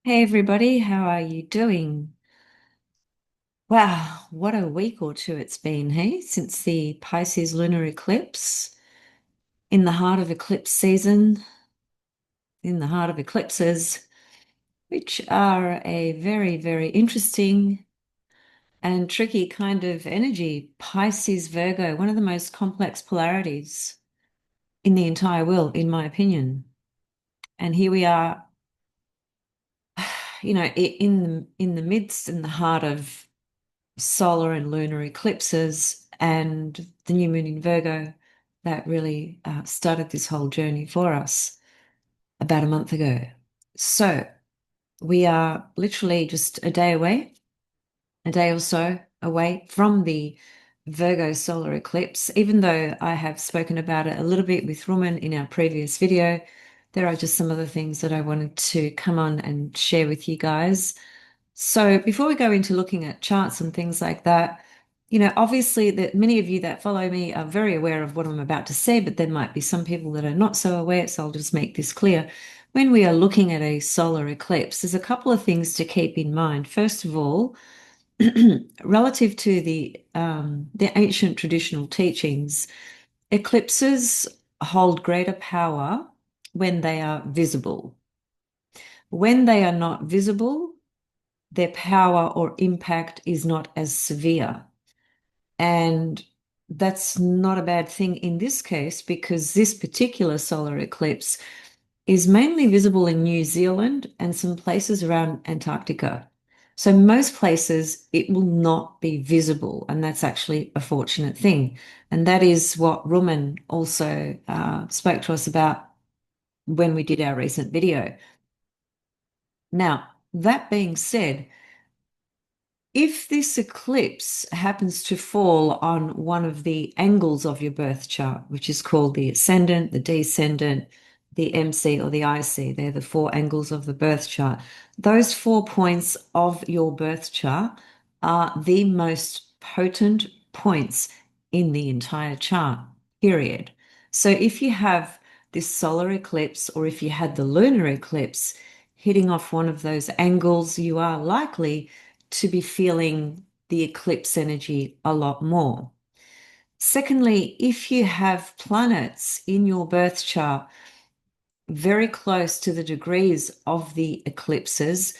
Hey everybody, how are you doing? Wow, what a week or two it's been, hey, since the Pisces lunar eclipse. In the heart of eclipse season, in the heart of eclipses, which are a very, very interesting and tricky kind of energy. Pisces Virgo, one of the most complex polarities in the entire world, in my opinion. And here we are, in the midst, in the heart of solar and lunar eclipses and the new moon in Virgo that really started this whole journey for us about a month ago. So we are literally just a day away, a day or so away from the Virgo solar eclipse. Even though I have spoken about it a little bit with Roman in our previous video, there are just some other things that I wanted to come on and share with you guys. So before we go into looking at charts and things like that, obviously that many of you that follow me are very aware of what I'm about to say, but there might be some people that are not so aware, so I'll just make this clear. When we are looking at a solar eclipse, there's a couple of things to keep in mind. First of all, relative to the ancient traditional teachings, eclipses hold greater power when they are visible. When they are not visible, their power or impact is not as severe. And that's not a bad thing in this case because this particular solar eclipse is mainly visible in New Zealand and some places around Antarctica. So most places it will not be visible, and that's actually a fortunate thing. And that is what Ruman also spoke to us about when we did our recent video. Now, that being said, if this eclipse happens to fall on one of the angles of your birth chart, which is called the ascendant, the descendant, the MC, or the IC, they're the four angles of the birth chart. Those 4 points of your birth chart are the most potent points in the entire chart, period. So if you have this solar eclipse, or if you had the lunar eclipse hitting off one of those angles, you are likely to be feeling the eclipse energy a lot more. Secondly, if you have planets in your birth chart very close to the degrees of the eclipses,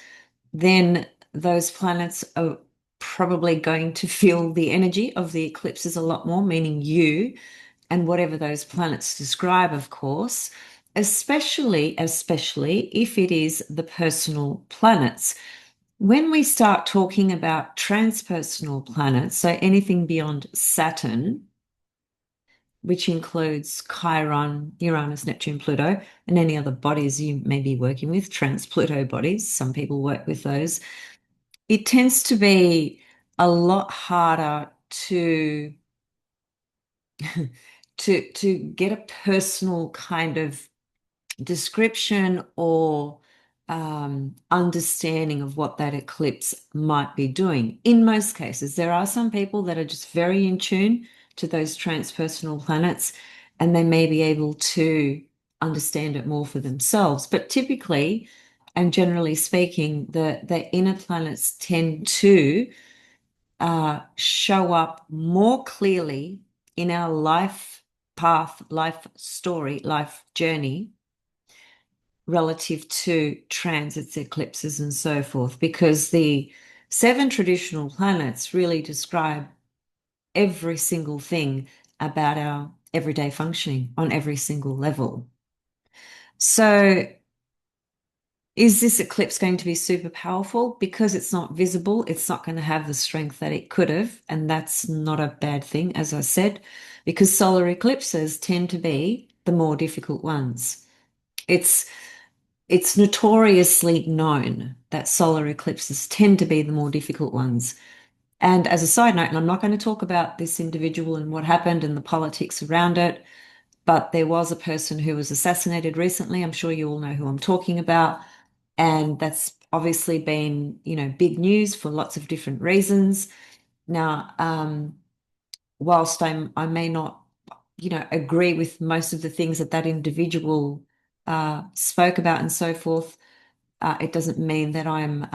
then those planets are probably going to feel the energy of the eclipses a lot more, meaning you and whatever those planets describe, of course, especially if it is the personal planets. When we start talking about transpersonal planets, so anything beyond Saturn, which includes Chiron, Uranus, Neptune, Pluto, and any other bodies you may be working with, trans-Pluto bodies, some people work with those, it tends to be a lot harder to to get a personal kind of description or understanding of what that eclipse might be doing. In most cases, there are some people that are just very in tune to those transpersonal planets and they may be able to understand it more for themselves. But typically, and generally speaking, the inner planets tend to show up more clearly in our life path, life story, life journey relative to transits, eclipses, and so forth, because the seven traditional planets really describe every single thing about our everyday functioning on every single level. So, is this eclipse going to be super powerful? Because it's not visible, it's not going to have the strength that it could have. And that's not a bad thing, as I said, because solar eclipses tend to be the more difficult ones. It's it's notoriously known that solar eclipses tend to be the more difficult ones. And as a side note, and I'm not going to talk about this individual and what happened and the politics around it, but there was a person who was assassinated recently. I'm sure you all know who I'm talking about. And that's obviously been, big news for lots of different reasons. Now, whilst I may not, agree with most of the things that that individual spoke about and so forth, It doesn't mean that I'm,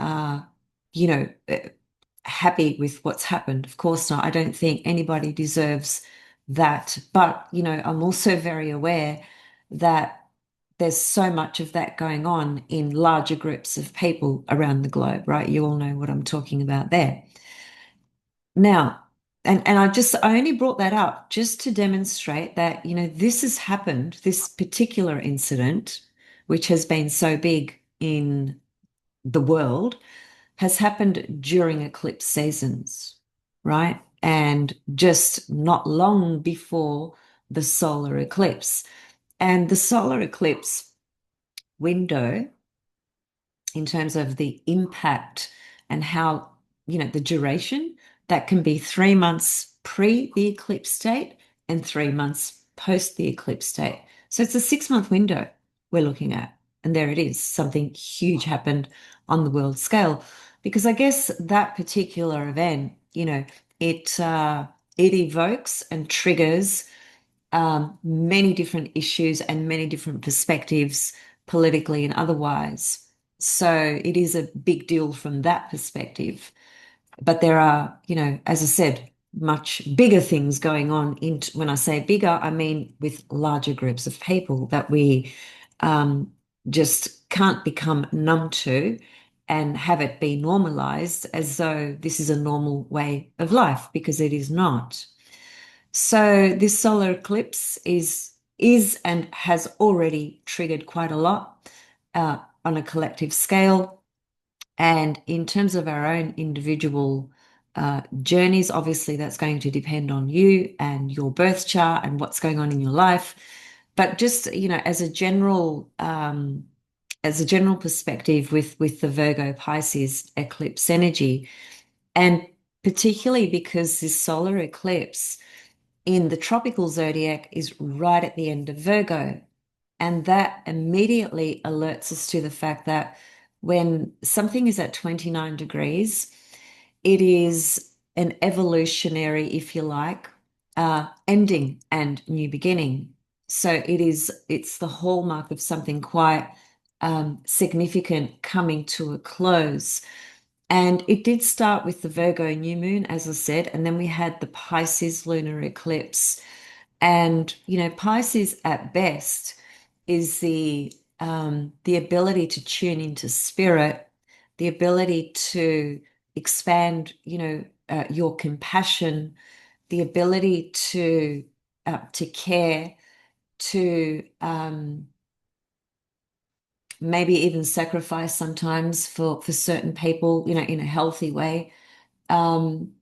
you know, happy with what's happened. Of course not. I don't think anybody deserves that. But, I'm also very aware that there's so much of that going on in larger groups of people around the globe, right? You all know what I'm talking about there. Now, and I only brought that up just to demonstrate that, this has happened, this particular incident, which has been so big in the world, has happened during eclipse seasons, right? And just not long before the solar eclipse. And the solar eclipse window, in terms of the impact and how, the duration, that can be 3 months pre the eclipse date and 3 months post the eclipse date. So it's a 6 month window we're looking at. And there it is. Something huge happened on the world scale. Because I guess that particular event, it evokes and triggers many different issues and many different perspectives, politically and otherwise. So it is a big deal from that perspective. But there are, as I said, much bigger things going on. When I say bigger, I mean with larger groups of people that we um, just can't become numb to and have it be normalized as though this is a normal way of life, because it is not. So this solar eclipse is and has already triggered quite a lot on a collective scale. And in terms of our own individual journeys, obviously that's going to depend on you and your birth chart and what's going on in your life. But just, as a general perspective with the Virgo Pisces eclipse energy, and particularly because this solar eclipse in the tropical zodiac is right at the end of Virgo. And that immediately alerts us to the fact that when something is at 29 degrees, it is an evolutionary, if you like, ending and new beginning. So it's the hallmark of something quite significant coming to a close. And it did start with the Virgo new moon, as I said, and then we had the Pisces lunar eclipse. And, Pisces at best is the ability to tune into spirit, the ability to expand, your compassion, the ability to care, to maybe even sacrifice sometimes for certain people, in a healthy way. Um,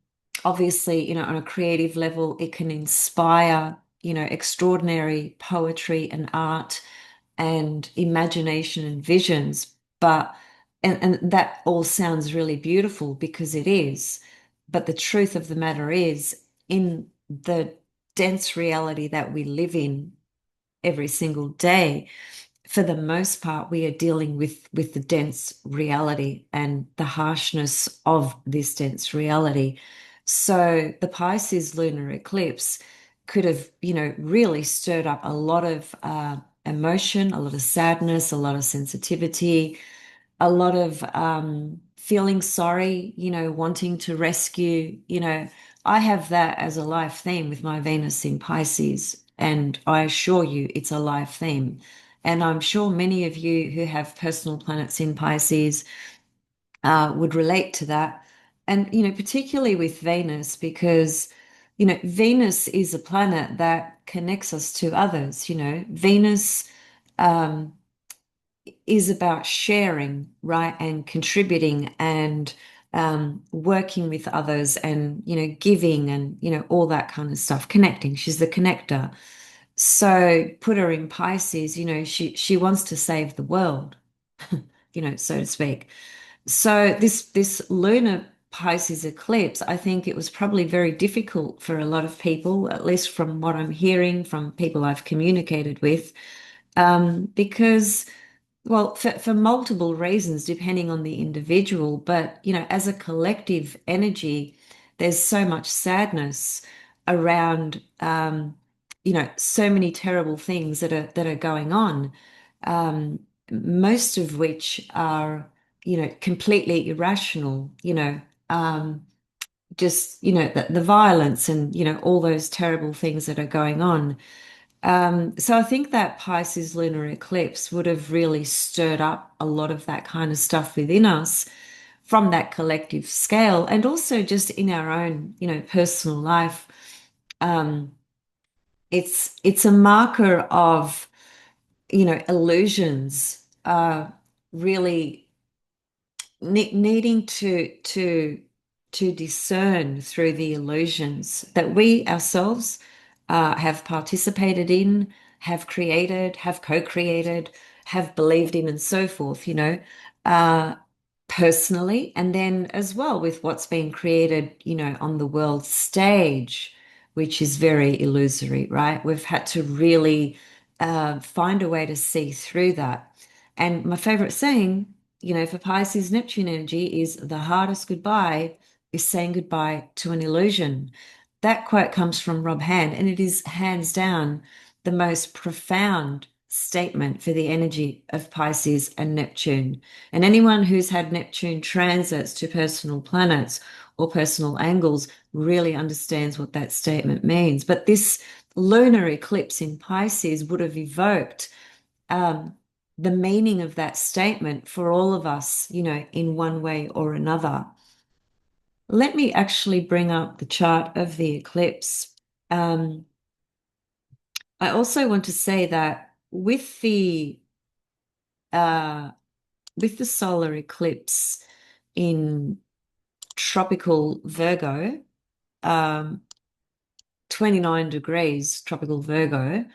Obviously, on a creative level, it can inspire, extraordinary poetry and art and imagination and visions. But, and that all sounds really beautiful because it is. But the truth of the matter is, in the dense reality that we live in every single day, for the most part, we are dealing with the dense reality and the harshness of this dense reality. So the Pisces lunar eclipse could have, really stirred up a lot of emotion, a lot of sadness, a lot of sensitivity, a lot of feeling sorry, wanting to rescue. I have that as a life theme with my Venus in Pisces, and I assure you it's a life theme. And I'm sure many of you who have personal planets in Pisces would relate to that. And, particularly with Venus, because, Venus is a planet that connects us to others. Venus um, is about sharing, right, and contributing and working with others and, giving and, all that kind of stuff, connecting. She's the connector. So put her in Pisces, she wants to save the world, so to speak. So this lunar Pisces eclipse, I think it was probably very difficult for a lot of people, at least from what I'm hearing from people I've communicated with, because, well, for multiple reasons, depending on the individual, but, as a collective energy, there's so much sadness around, so many terrible things that are going on. Um, most of which are, completely irrational, just, the violence and, all those terrible things that are going on. So I think that Pisces lunar eclipse would have really stirred up a lot of that kind of stuff within us from that collective scale, and also just in our own, personal life. Um, it's a marker of, illusions, really needing to discern through the illusions that we ourselves have participated in, have created, have co-created, have believed in, and so forth, uh, personally, and then as well with what's been created, on the world stage, which is very illusory, right? We've had to really find a way to see through that. And my favorite saying, for Pisces Neptune energy is the hardest goodbye is saying goodbye to an illusion. That quote comes from Rob Hand, and it is hands down the most profound statement for the energy of Pisces and Neptune. And anyone who's had Neptune transits to personal planets or personal angles really understands what that statement means. But this lunar eclipse in Pisces would have evoked um, the meaning of that statement for all of us, in one way or another. Let me actually bring up the chart of the eclipse. I also want to say that uh, with the solar eclipse in tropical Virgo, um, 29 degrees tropical Virgo,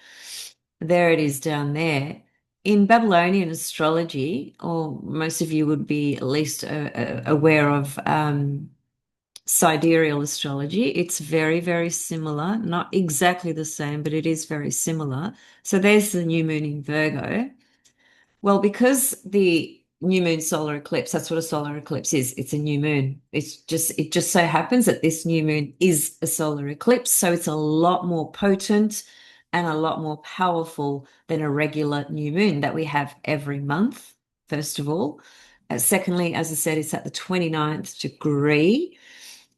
there it is down there. In Babylonian astrology, or most of you would be at least aware of sidereal astrology. It's very, very similar, not exactly the same, but it is very similar. So there's the new moon in Virgo. Well, because the new moon solar eclipse, that's what a solar eclipse is. It's a new moon. It just so happens that this new moon is a solar eclipse. So it's a lot more potent and a lot more powerful than a regular new moon that we have every month, first of all. Secondly, as I said, it's at the 29th degree.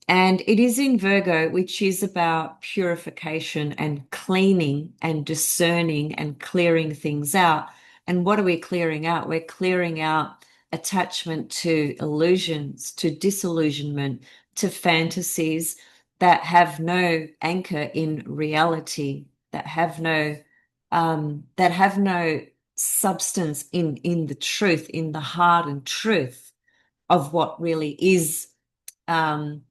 And it is in Virgo, which is about purification and cleaning and discerning and clearing things out. And what are we clearing out? We're clearing out attachment to illusions, to disillusionment, to fantasies that have no anchor in reality, that have no substance in the truth, in the heart and truth of what really is um,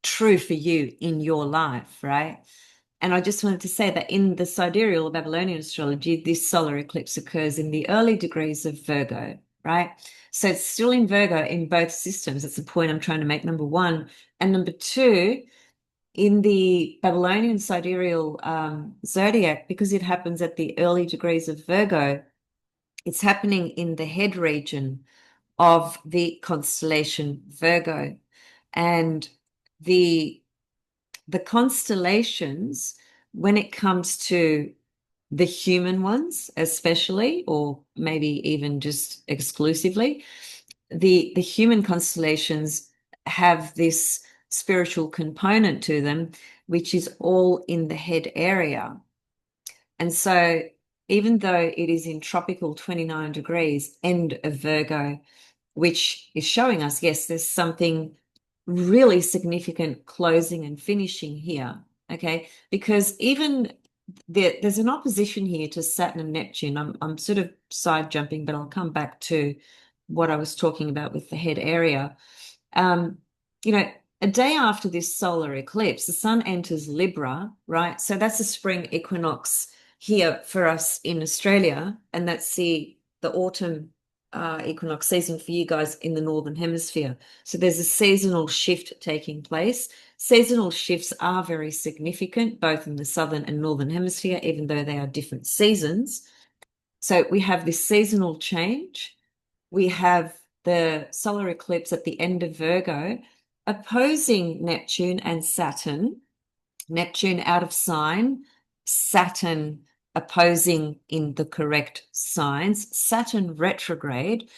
true for you in your life, right? And I just wanted to say that in the sidereal or Babylonian astrology, this solar eclipse occurs in the early degrees of Virgo, right? So it's still in Virgo in both systems. That's the point I'm trying to make, number one. And number two, in the Babylonian sidereal zodiac, because it happens at the early degrees of Virgo, it's happening in the head region of the constellation Virgo. And the constellations, when it comes to the human ones, especially, or maybe even just exclusively, the human constellations have this spiritual component to them, which is all in the head area. And so even though it is in tropical 29 degrees, end of Virgo, which is showing us, yes, there's something really significant closing and finishing here. Okay. Because even there's an opposition here to Saturn and Neptune. I'm sort of side jumping, but I'll come back to what I was talking about with the head area. Um, you know, a day after this solar eclipse, the sun enters Libra, right? So that's a spring equinox here for us in Australia, and that's the autumn equinox season for you guys in the Northern Hemisphere. So there's a seasonal shift taking place. Seasonal shifts are very significant, both in the Southern and Northern Hemisphere, even though they are different seasons. So we have this seasonal change. We have the solar eclipse at the end of Virgo opposing Neptune and Saturn. Neptune out of sign, Saturn opposing in the correct signs. Saturn retrograde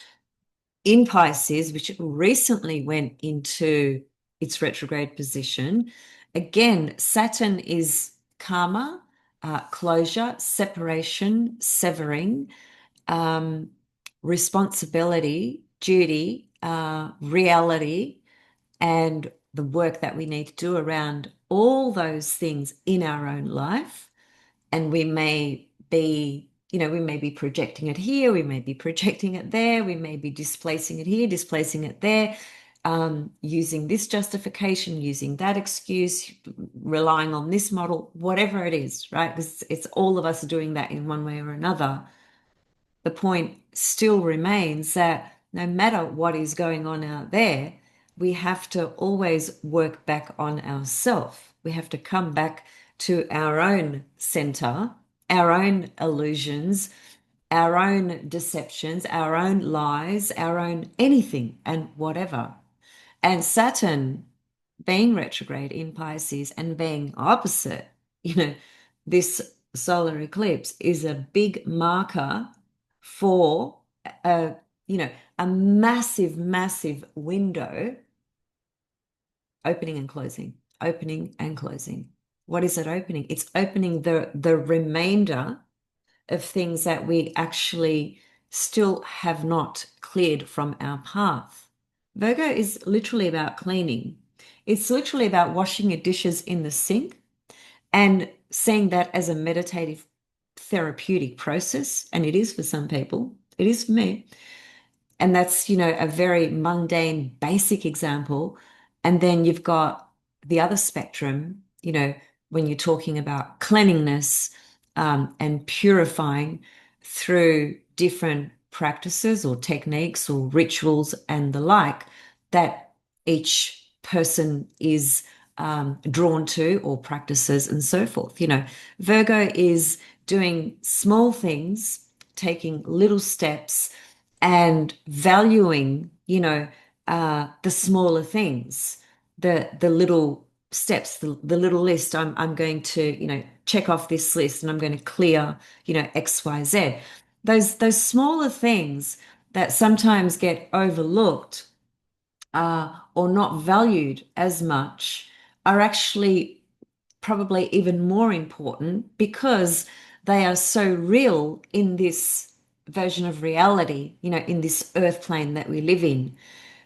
in Pisces, which recently went into its retrograde position. Again, Saturn is karma, closure, separation, severing, um, responsibility, duty, reality, and the work that we need to do around all those things in our own life. And we may be, we may be projecting it here, we may be projecting it there, we may be displacing it here, displacing it there, using this justification, using that excuse, relying on this model, whatever it is, right? Because it's all of us doing that in one way or another. The point still remains that no matter what is going on out there, we have to always work back on ourselves. We have to come back to our own center, our own illusions, our own deceptions, our own lies, our own anything and whatever. And Saturn being retrograde in Pisces and being opposite, this solar eclipse is a big marker for a, a massive, massive window opening and closing, opening and closing. What is it opening? It's opening the remainder of things that we actually still have not cleared from our path. Virgo is literally about cleaning. It's literally about washing your dishes in the sink and seeing that as a meditative therapeutic process. And it is for some people, it is for me. And that's, a very mundane, basic example. And then you've got the other spectrum, when you're talking about cleanliness, and purifying through different practices or techniques or rituals and the like that each person is drawn to or practices and so forth. Virgo is doing small things, taking little steps and valuing, the smaller things, the little steps, the little list. I'm going to, check off this list and I'm going to clear, X, Y, Z. Those smaller things that sometimes get overlooked or not valued as much are actually probably even more important because they are so real in this version of reality, in this earth plane that we live in.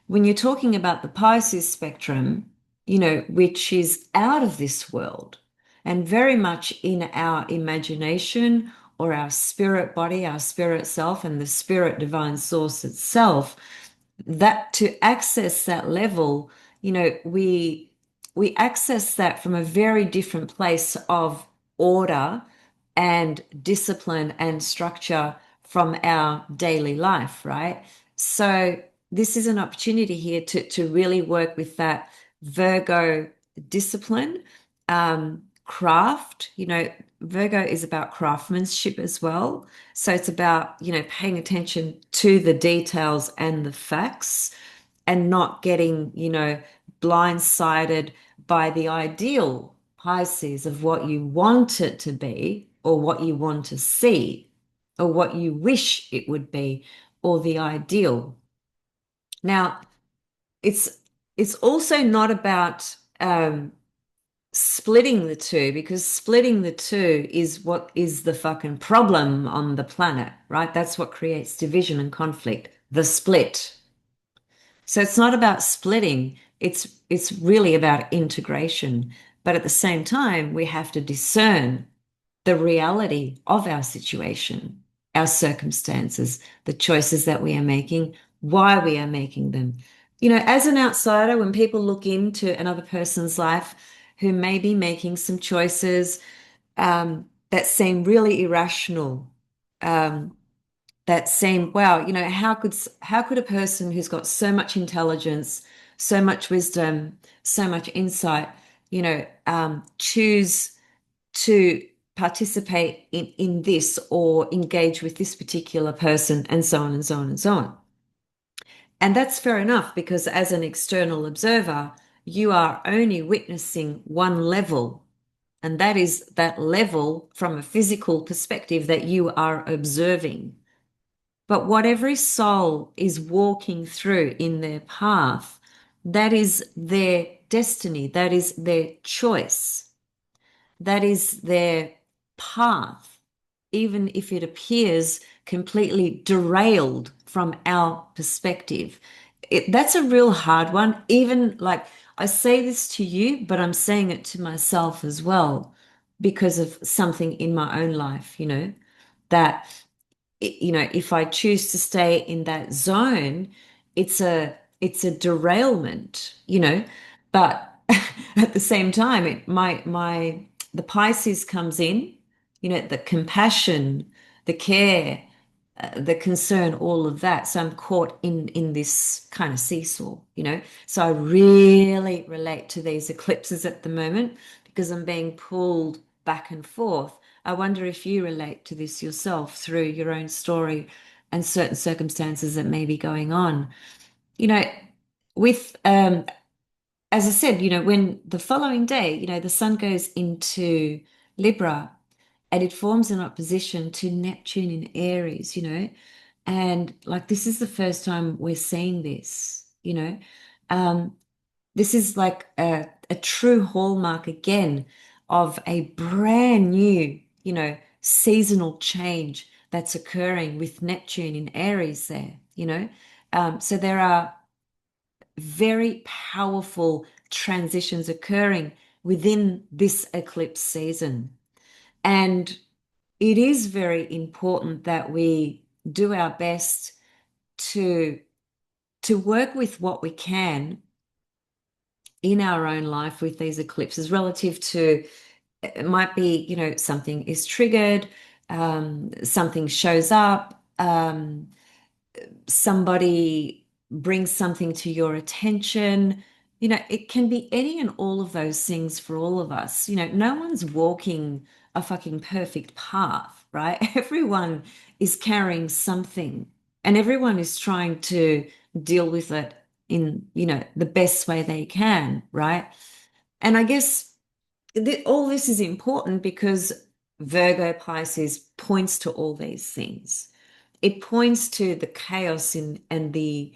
When you're talking about the Pisces spectrum, which is out of this world and very much in our imagination or our spirit body, our spirit self, and the spirit divine source itself, that to access that level, we access that from a very different place of order and discipline and structure from our daily life, right? So this is an opportunity here to really work with that Virgo discipline, craft. Virgo is about craftsmanship as well. So it's about, paying attention to the details and the facts and not getting, blindsided by the ideal Pisces of what you want it to be or what you want to see or what you wish it would be or the ideal. Now, it's it's also not about splitting the two because splitting the two is what is the fucking problem on the planet, right? That's what creates division and conflict, the split. So it's not about splitting, it's really about integration. But at the same time, we have to discern the reality of our situation, our circumstances, the choices that we are making, why we are making them. As an outsider, when people look into another person's life who may be making some choices that seem really irrational, um, that seem, wow, how could a person who's got so much intelligence, so much wisdom, so much insight, choose to participate in this or engage with this particular person and so on and so on and so on. And that's fair enough because as an external observer, you are only witnessing one level And that is that level from a physical perspective that you are observing. But what every soul is walking through in their path, that is their destiny, that is their choice, that is their path, even if it appears completely derailed from our perspective. That's a real hard one. Even like I say this to you, but I'm saying it to myself as well because of something in my own life, that if I choose to stay in that zone, it's a derailment, but at the same time, the Pisces comes in, the compassion, the care, the concern, all of that. So I'm caught in this kind of seesaw, So I really relate to these eclipses at the moment because I'm being pulled back and forth. I wonder if you relate to this yourself through your own story and certain circumstances that may be going on. You know, with as I said, when the following day, the sun goes into Libra and it forms an opposition to Neptune in Aries, and like this is the first time we're seeing this. Um, this is like a true hallmark again of a brand new, seasonal change that's occurring with Neptune in Aries there. So there are very powerful transitions occurring within this eclipse season. And it is very important that we do our best to work with what we can in our own life with these eclipses relative to it might be, something is triggered, something shows up, somebody brings something to your attention. It can be any and all of those things for all of us. No one's walking a fucking perfect path, right? Everyone is carrying something and everyone is trying to deal with it in, the best way they can, right? And I guess all this is important because Virgo Pisces points to all these things. It points to the chaos and the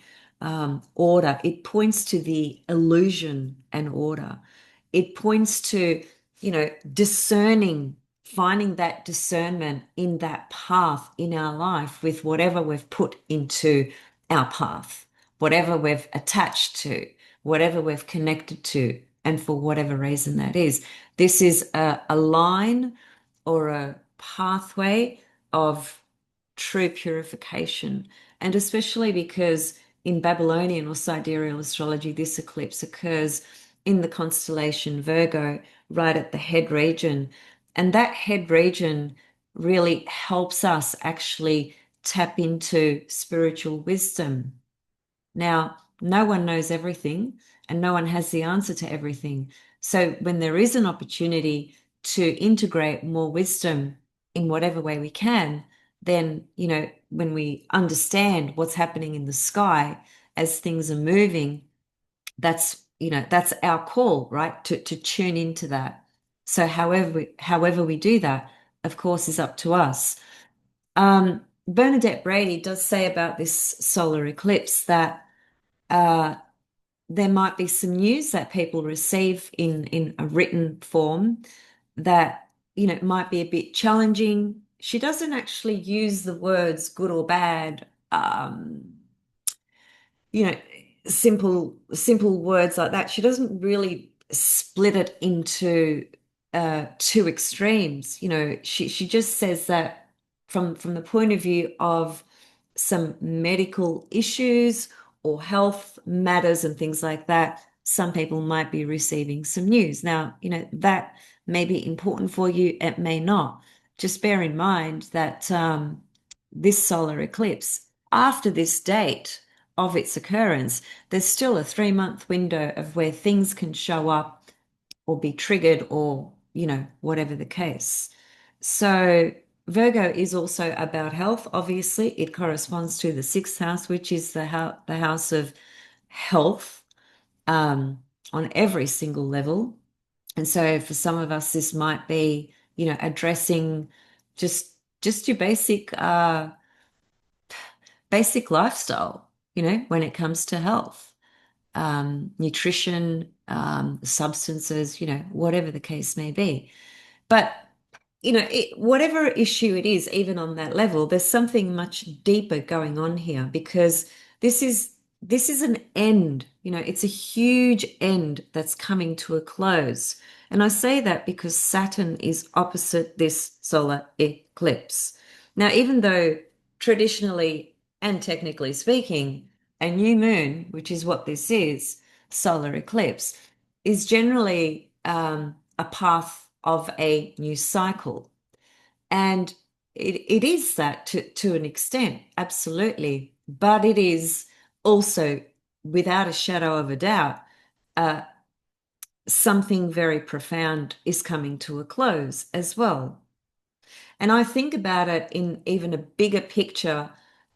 order. It points to the illusion and order. It points to, discerning, finding that discernment in that path in our life with whatever we've put into our path, whatever we've attached to, whatever we've connected to, and for whatever reason that is. This is a line or a pathway of true purification. And especially because in Babylonian or sidereal astrology, this eclipse occurs in the constellation Virgo, right at the head region. And that head region really helps us actually tap into spiritual wisdom. Now, no one knows everything and no one has the answer to everything. So when there is an opportunity to integrate more wisdom in whatever way we can, then, when we understand what's happening in the sky as things are moving, that's our call, right? To tune into that. So however we do that, of course, is up to us. Bernadette Brady does say about this solar eclipse that uh, there might be some news that people receive in a written form that, might be a bit challenging. She doesn't actually use the words good or bad, you know, simple words like that. She doesn't really split it into two extremes. She just says that from the point of view of some medical issues or health matters and things like that, some people might be receiving some news. Now, that may be important for you, it may not. Just bear in mind that this solar eclipse, after this date of its occurrence, there's still a 3-month window of where things can show up or be triggered or, whatever the case. So Virgo is also about health. Obviously, it corresponds to the sixth house, which is the house of health, on every single level. And so for some of us, this might be, addressing just just your basic lifestyle, when it comes to health, nutrition, substances, whatever the case may be. But whatever issue it is, even on that level, there's something much deeper going on here because this is this is an end. It's a huge end that's coming to a close. And I say that because Saturn is opposite this solar eclipse. Now, even though traditionally and technically speaking, a new moon, which is what this is, solar eclipse, is generally a path of a new cycle. And it is that to an extent, absolutely. But it is also, without a shadow of a doubt, uh, something very profound is coming to a close as well. And I think about it in even a bigger picture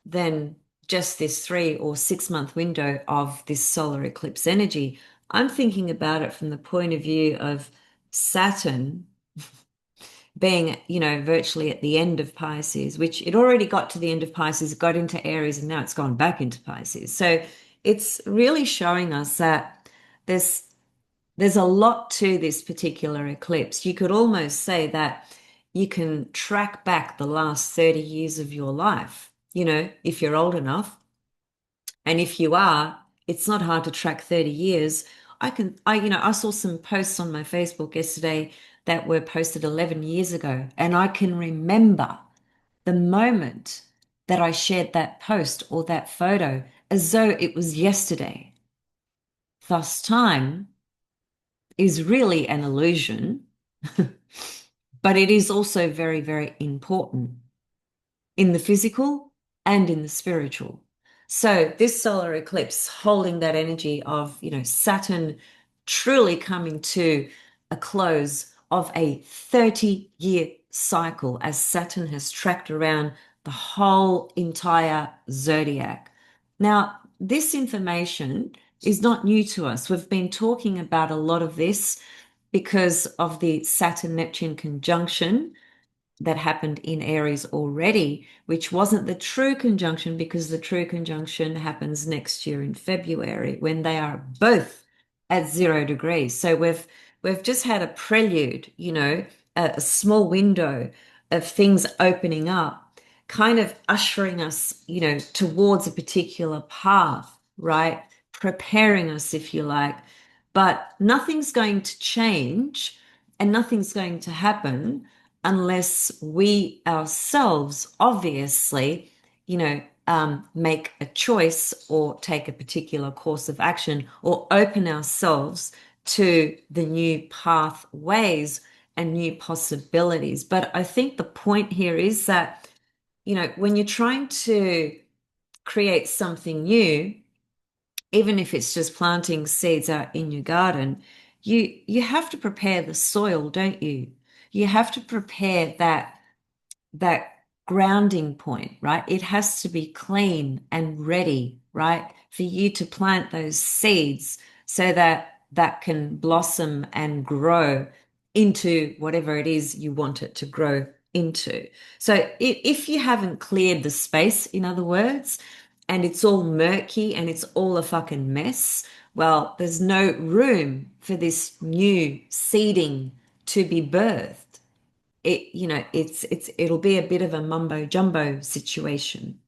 than just this 3 or 6 month window of this solar eclipse energy. I'm thinking about it from the point of view of Saturn being, virtually at the end of Pisces, which it already got to the end of Pisces, got into Aries, and now it's gone back into Pisces. So it's really showing us that there's there's a lot to this particular eclipse. You could almost say that you can track back the last 30 years of your life, if you're old enough. And if you are, it's not hard to track 30 years. I saw some posts on my Facebook yesterday that were posted 11 years ago, and I can remember the moment that I shared that post or that photo as though it was yesterday. Thus, time is really an illusion, but it is also very, very important in the physical and in the spiritual. So this solar eclipse holding that energy of, Saturn truly coming to a close of a 30-year cycle as Saturn has tracked around the whole entire zodiac. Now, this information is not new to us. We've been talking about a lot of this because of the Saturn-Neptune conjunction that happened in Aries already, which wasn't the true conjunction because the true conjunction happens next year in February when they are both at 0 degrees. So we've just had a prelude, a small window of things opening up, kind of ushering us, towards a particular path, right? Preparing us, if you like. But nothing's going to change and nothing's going to happen unless we ourselves, obviously, make a choice or take a particular course of action or open ourselves to the new pathways and new possibilities. But I think the point here is that, when you're trying to create something new, even if it's just planting seeds out in your garden, you have to prepare the soil, don't you? You have to prepare that grounding point, right? It has to be clean and ready, right? For you to plant those seeds so that that can blossom and grow into whatever it is you want it to grow into. So if you haven't cleared the space, in other words, and it's all murky and it's all a fucking mess, well, there's no room for this new seeding to be birthed. It'll be a bit of a mumbo jumbo situation.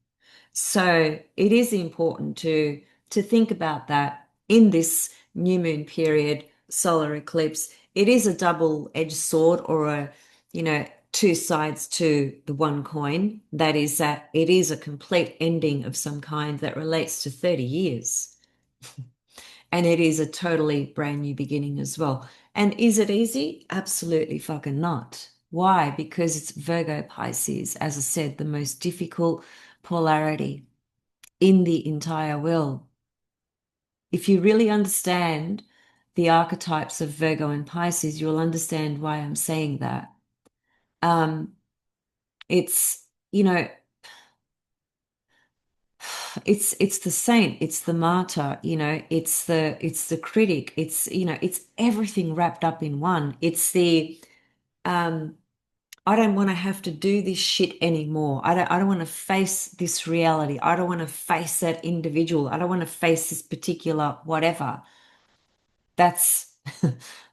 So it is important to think about that in this new moon period, solar eclipse. It is a double-edged sword or two sides to the one coin. That is that it is a complete ending of some kind that relates to 30 years. And it is a totally brand new beginning as well. And is it easy? Absolutely fucking not. Why? Because it's Virgo Pisces, as I said, the most difficult polarity in the entire world. If you really understand the archetypes of Virgo and Pisces, you'll understand why I'm saying that. Um, it's, it's the saint, it's the martyr, it's the critic, it's everything wrapped up in one. It's the um I don't want to have to do this shit anymore. I don't want to face this reality. I don't want to face that individual. I don't want to face this particular whatever. That's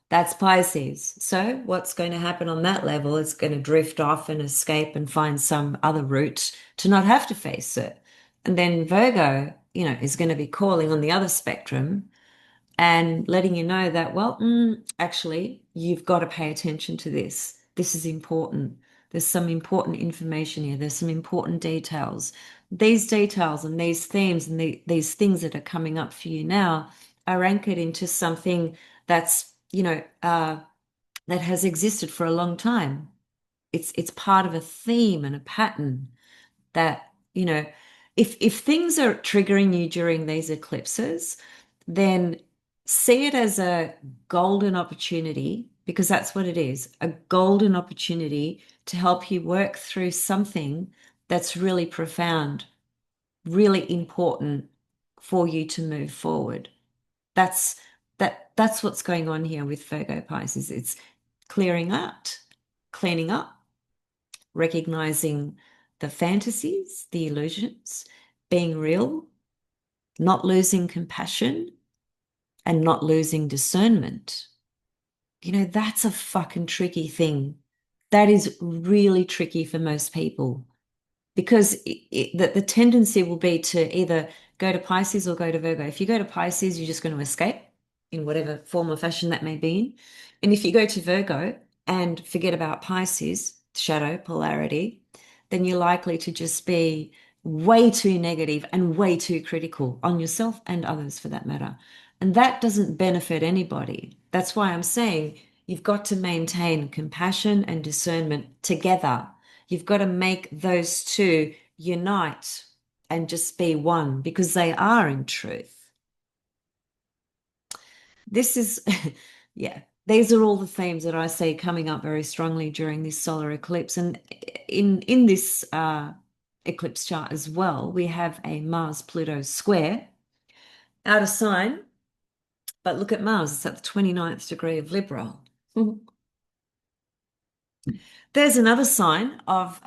that's Pisces. So what's going to happen on that level? It's going to drift off and escape and find some other route to not have to face it. And then Virgo, is going to be calling on the other spectrum and letting you know that, well, actually, you've got to pay attention to this. This is important. There's some important information here. There's some important details. These details and these themes and these things that are coming up for you now are anchored into something that's, that has existed for a long time. It's part of a theme and a pattern that, if things are triggering you during these eclipses, then see it as a golden opportunity, because that's what it is, a golden opportunity to help you work through something that's really profound, really important for you to move forward. That's that's what's going on here with Virgo Pisces. It's clearing out, cleaning up, recognizing the fantasies, the illusions, being real, not losing compassion, and not losing discernment. That's a fucking tricky thing. That is really tricky for most people, because the tendency will be to either go to Pisces or go to Virgo. If you go to Pisces, you're just going to escape in whatever form or fashion that may be in. And if you go to Virgo and forget about Pisces, shadow polarity, then you're likely to just be way too negative and way too critical on yourself and others for that matter. And that doesn't benefit anybody. That's why I'm saying you've got to maintain compassion and discernment together. You've got to make those two unite and just be one, because they are in truth. This is, yeah, these are all the themes that I see coming up very strongly during this solar eclipse. And in this eclipse chart as well, we have a Mars-Pluto square out of sign. But look at Mars, it's at the 29th degree of Libra. There's another sign of,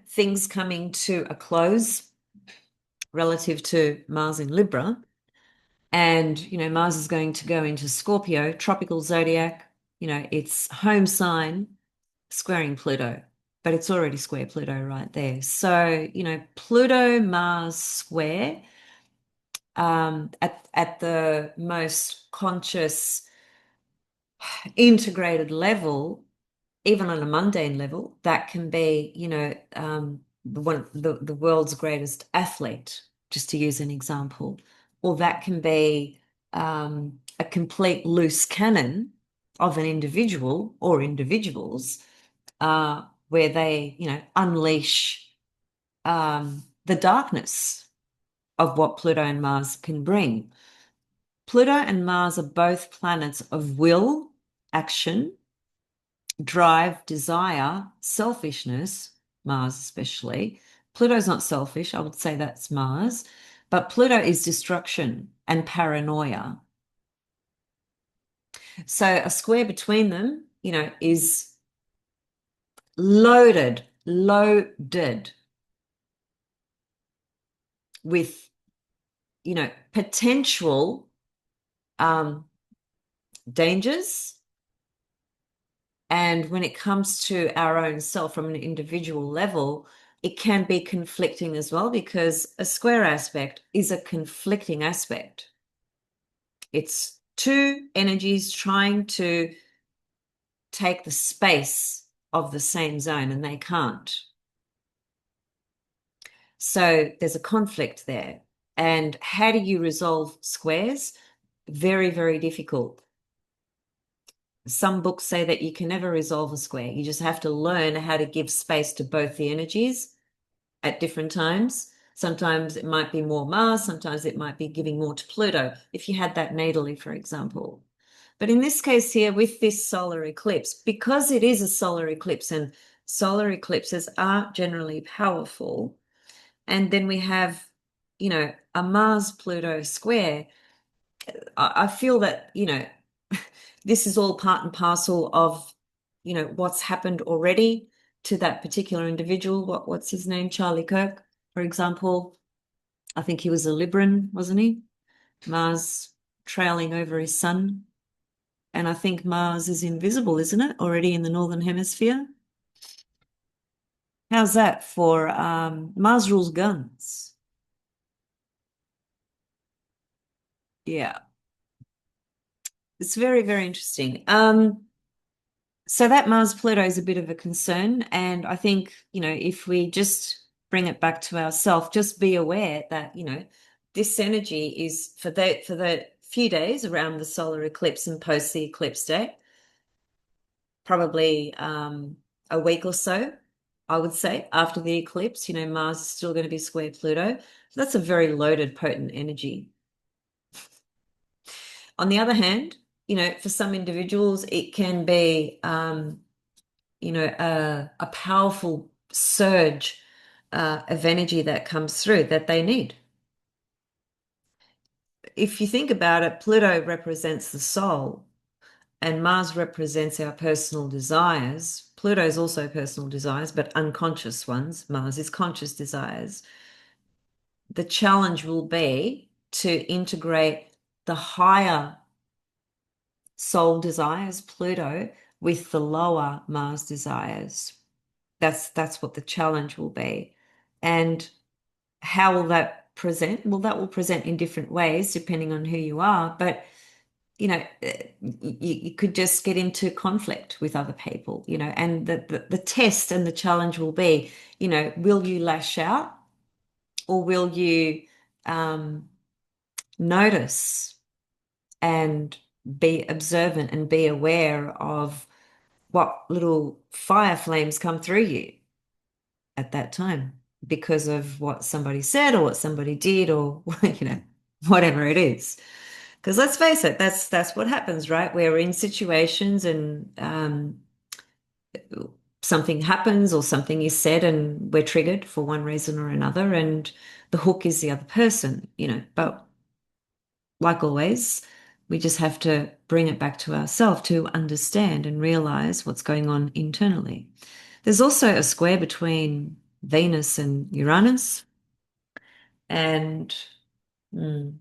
things coming to a close relative to Mars in Libra. And, Mars is going to go into Scorpio, tropical zodiac, its home sign, squaring Pluto, but it's already square Pluto right there. So, Pluto Mars square, at the most conscious, integrated level, even on a mundane level, that can be, the world's greatest athlete, just to use an example, or that can be a complete loose cannon of an individual or individuals, where they, unleash the darkness of what Pluto and Mars can bring. Pluto and Mars are both planets of will, action, drive, desire, selfishness, Mars especially. Pluto's not selfish, I would say that's Mars, but Pluto is destruction and paranoia. So a square between them, is loaded with, potential dangers. And when it comes to our own self from an individual level, it can be conflicting as well, because a square aspect is a conflicting aspect. It's two energies trying to take the space of the same zone, and they can't. So there's a conflict there. And how do you resolve squares? Very, very difficult. Some books say that you can never resolve a square. You just have to learn how to give space to both the energies at different times. Sometimes it might be more Mars, sometimes it might be giving more to Pluto, if you had that natally, for example. But in this case here, with this solar eclipse, because it is a solar eclipse and solar eclipses are generally powerful, and then we have a Mars-Pluto square, I feel that, this is all part and parcel of, what's happened already to that particular individual. What's his name? Charlie Kirk, for example. I think he was a Libran, wasn't he? Mars trailing over his sun. And I think Mars is invisible, isn't it? Already in the Northern Hemisphere. How's that for Mars rules guns? Yeah, it's very, very interesting. So that Mars Pluto is a bit of a concern. And I think, if we just bring it back to ourselves, just be aware that, this energy is for the few days around the solar eclipse and post the eclipse day, probably a week or so, I would say, after the eclipse, Mars is still going to be square Pluto. So that's a very loaded, potent energy. On the other hand, for some individuals, it can be a powerful surge of energy that comes through that they need. If you think about it, Pluto represents the soul and Mars represents our personal desires. Pluto is also personal desires, but unconscious ones. Mars is conscious desires. The challenge will be to integrate the higher soul desires, Pluto, with the lower Mars desires. That's what the challenge will be. And how will that present? Well, that will present in different ways depending on who you are. But, you could just get into conflict with other people, and the test and the challenge will be, will you lash out or will you um, notice and be observant and be aware of what little fire flames come through you at that time because of what somebody said or what somebody did or whatever it is. Because let's face it, that's what happens, right? We're in situations and something happens or something is said and we're triggered for one reason or another, and the hook is the other person, But like always, we just have to bring it back to ourselves to understand and realize what's going on internally. There's also a square between Venus and Uranus. And mm,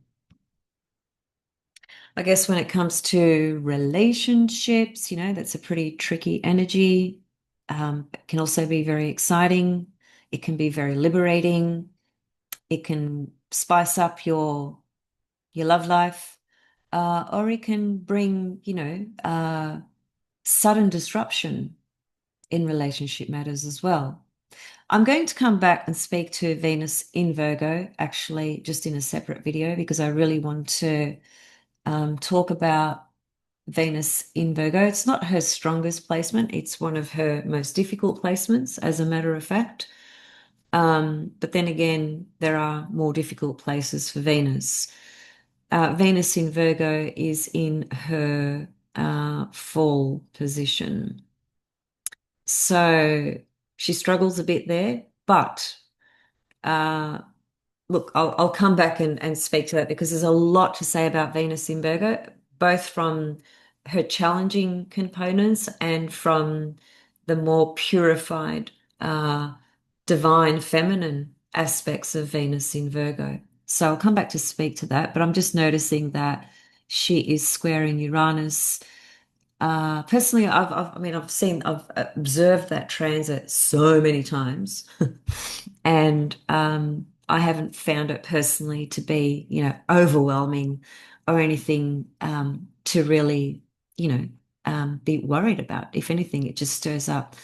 I guess when it comes to relationships, that's a pretty tricky energy. It can also be very exciting. It can be very liberating. It can spice up your love life, or it can bring, sudden disruption in relationship matters as well. I'm going to come back and speak to Venus in Virgo, actually, just in a separate video, because I really want to talk about Venus in Virgo. It's not her strongest placement. It's one of her most difficult placements, as a matter of fact. But then again, there are more difficult places for Venus. Venus in Virgo is in her fall position. So she struggles a bit there, but uh, look, I'll come back and speak to that because there's a lot to say about Venus in Virgo, both from her challenging components and from the more purified, divine feminine aspects of Venus in Virgo. So I'll come back to speak to that, but I'm just noticing that she is squaring Uranus. Personally, I've observed that transit so many times, and I haven't found it personally to be, overwhelming or anything to really, be worried about. If anything, it just stirs up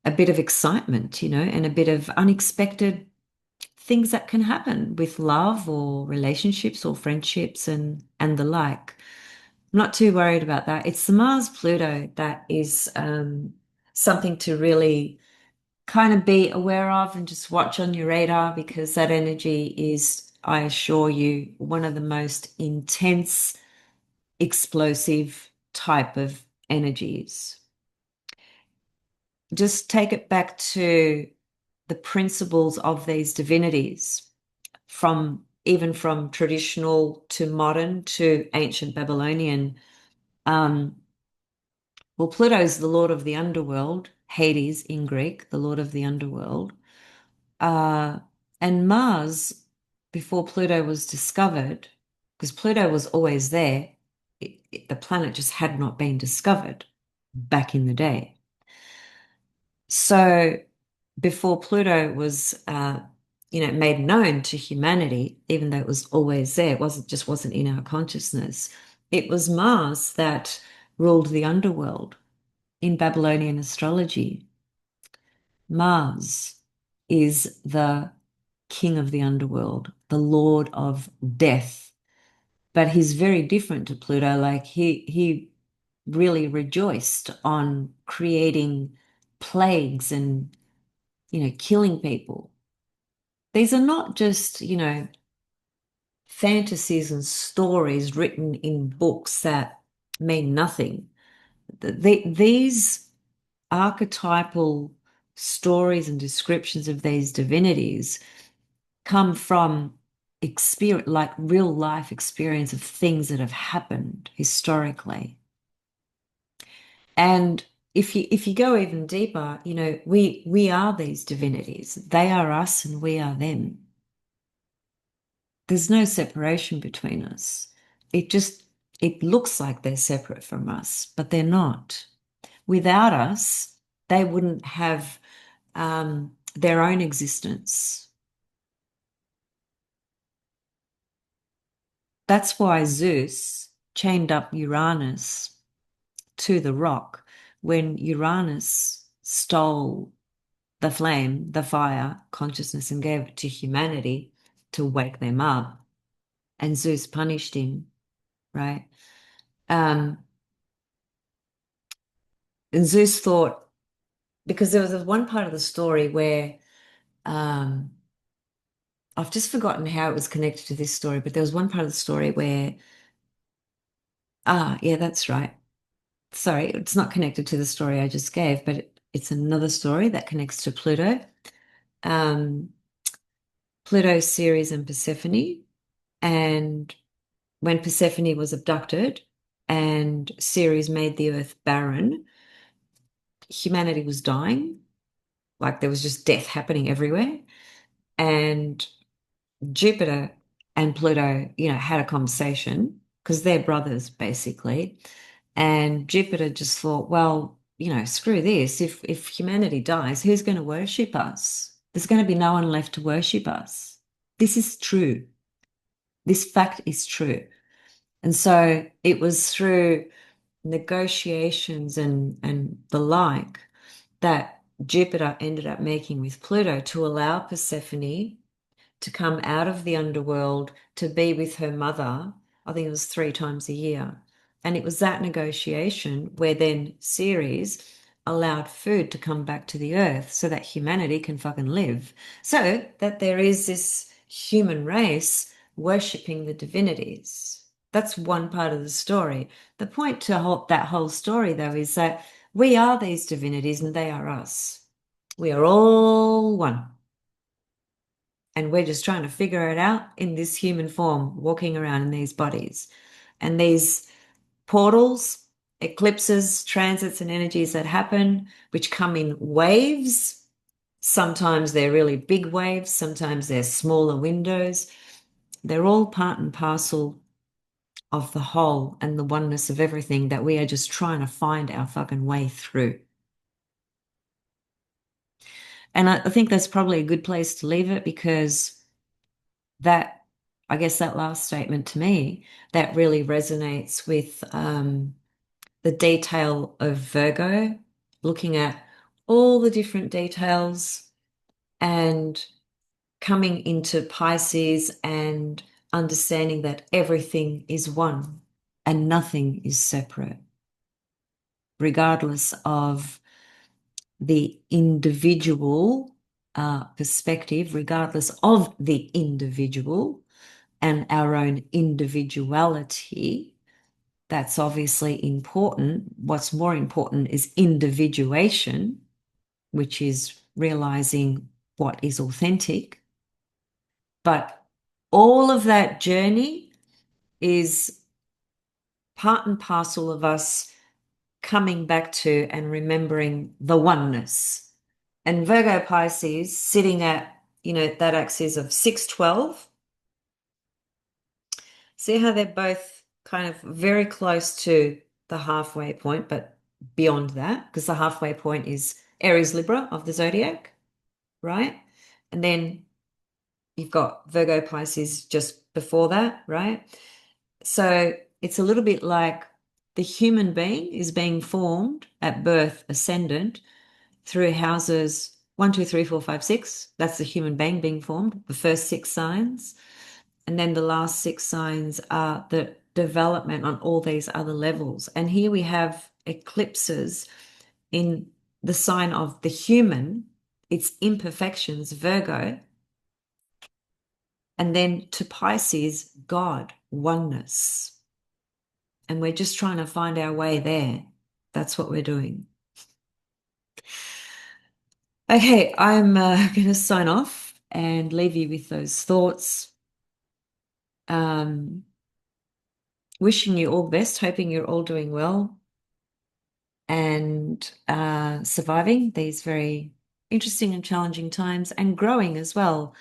a bit of excitement, and a bit of unexpected things that can happen with love or relationships or friendships and the like. I'm not too worried about that. It's the Mars Pluto that is something to really kind of be aware of and just watch on your radar because that energy is, I assure you, one of the most intense, explosive type of energies. Just take it back to the principles of these divinities from even from traditional to modern to ancient Babylonian. Um, well, Pluto's the lord of the underworld, Hades in Greek, the lord of the underworld. Uh, and Mars, before Pluto was discovered, because Pluto was always there, the planet just had not been discovered back in the day. So before Pluto was, made known to humanity, even though it was always there, it wasn't in our consciousness. It was Mars that ruled the underworld in Babylonian astrology. Mars is the king of the underworld, the lord of death. But he's very different to Pluto. Like he really rejoiced on creating plagues and, killing people. These are not just, fantasies and stories written in books that mean nothing. These archetypal stories and descriptions of these divinities come from experience, like real life experience of things that have happened historically. And if you go even deeper, we are these divinities. They are us and we are them. There's no separation between us. It looks like they're separate from us, but they're not. Without us, they wouldn't have their own existence. That's why Zeus chained up Uranus to the rock when Uranus stole the flame, the fire, consciousness, and gave it to humanity to wake them up. And Zeus punished him, right? Um, and Zeus thought, because there was one part of the story where um, I've just forgotten how it was connected to this story, but there was one part of the story where, yeah, that's right. Sorry, it's not connected to the story I just gave, but it's another story that connects to Pluto. Um, Pluto, Ceres, and Persephone. And when Persephone was abducted and Ceres made the earth barren, humanity was dying. Like there was just death happening everywhere. And Jupiter and Pluto, had a conversation because they're brothers basically. And Jupiter just thought, well, screw this. If humanity dies, who's going to worship us? There's going to be no one left to worship us. This is true. This fact is true. And so it was through negotiations and the like that Jupiter ended up making with Pluto to allow Persephone to come out of the underworld to be with her mother. I think it was 3 times a year. And it was that negotiation where then Ceres allowed food to come back to the earth so that humanity can fucking live. So that there is this human race worshipping the divinities. That's one part of the story. The point to that whole story, though, is that we are these divinities and they are us. We are all one. And we're just trying to figure it out in this human form, walking around in these bodies. And these portals, eclipses, transits, and energies that happen, which come in waves. Sometimes they're really big waves, sometimes they're smaller windows. They're all part and parcel of the whole and the oneness of everything that we are just trying to find our fucking way through. And I think that's probably a good place to leave it because that, I guess that last statement to me, that really resonates with the detail of Virgo, looking at all the different details and coming into Pisces and understanding that everything is one and nothing is separate, regardless of the individual perspective, regardless of the individual and our own individuality. That's obviously important. What's more important is individuation, which is realizing what is authentic. But all of that journey is part and parcel of us coming back to and remembering the oneness. And Virgo Pisces sitting at, that axis of 612. See how they're both kind of very close to the halfway point, but beyond that, because the halfway point is Aries Libra of the zodiac, right? And then you've got Virgo Pisces just before that, right? So it's a little bit like the human being is being formed at birth, ascendant, through houses 1, 2, 3, 4, 5, 6. That's the human being being formed, the first 6 signs. And then the last 6 signs are the development on all these other levels. And here we have eclipses in the sign of the human, its imperfections, Virgo. And then to Pisces, God, oneness. And we're just trying to find our way there. That's what we're doing. Okay, I'm going to sign off and leave you with those thoughts. Wishing you all the best, hoping you're all doing well and surviving these very interesting and challenging times and growing as well.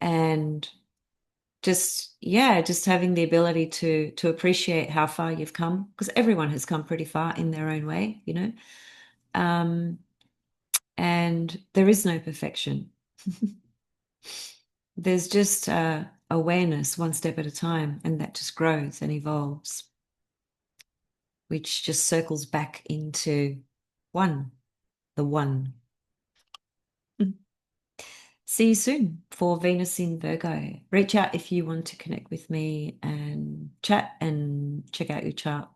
And just having the ability to appreciate how far you've come, because everyone has come pretty far in their own way, and there is no perfection. There's just awareness one step at a time, and that just grows and evolves, which just circles back into the one. See you soon for Venus in Virgo. Reach out if you want to connect with me and chat and check out your chart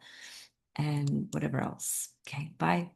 and whatever else. Okay, bye.